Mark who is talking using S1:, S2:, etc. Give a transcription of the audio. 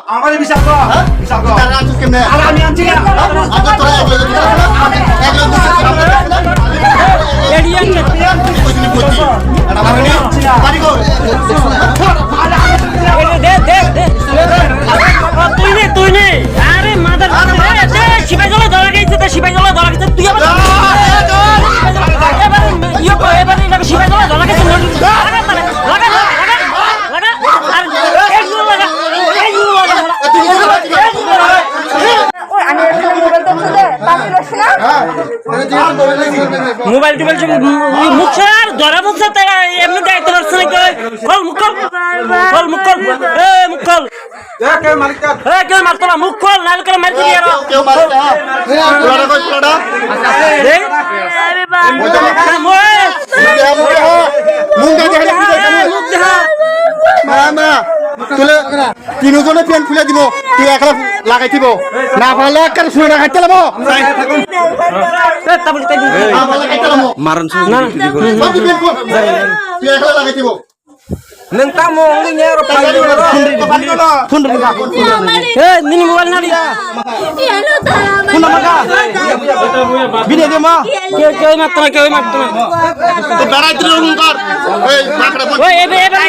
S1: আমার বিশাল কর বিশাল কর
S2: তারা আছো কেমনে
S1: আর আমি আনছি না
S2: আজ তোরা একলো
S3: এডিয়ান
S2: কইছিলি কইছি এটা মানে বাড়ি কর
S3: তুই নে আরে মাদার শিবাই গলা ধরা গেছে তো শিবাই গলা ধরা গেছে তুই আবার এবারে এটা শিবাই গলা ধরা গেছে লাগা আর এইগুলো লাগা
S4: আমি মোবাইল দেখতে দে পানি লাগছে না
S3: মোবাইল টোবাইল মুখ আর ধরা মুখ সাথে এমনি দেখতে পারছ না কল মুখ এ মুখ কল
S1: কে মালিকটা
S3: কেউ মারতো না মুখ কল নাল করে মার দিবি আর
S2: কেউ মারে না তোরা কই তোরা
S3: আরে বাবা
S2: মুঙ্গা দেখলে
S3: মুখ দেখা
S2: মামা তুলে তিনজনে পেন খুলে দিব তুই একলা লাগাই দিব না পারলে একটা শুনে রাখাইতে লাবো
S3: তাবল তাই
S2: আমার লাগাইতে লাবো
S5: মারণ
S3: না
S2: সব পেন খুল তুই একলা লাগাই দিব
S1: nang tamo ngi nyero palu
S2: phone
S3: এ নিনি মোবাইল না দিয়া
S2: ফোন আমাকা বিনে দে মা
S3: কেউ মারতো না
S2: তো বেড়াইতে রঙ কর এই মাকড়া
S3: ওই এবারে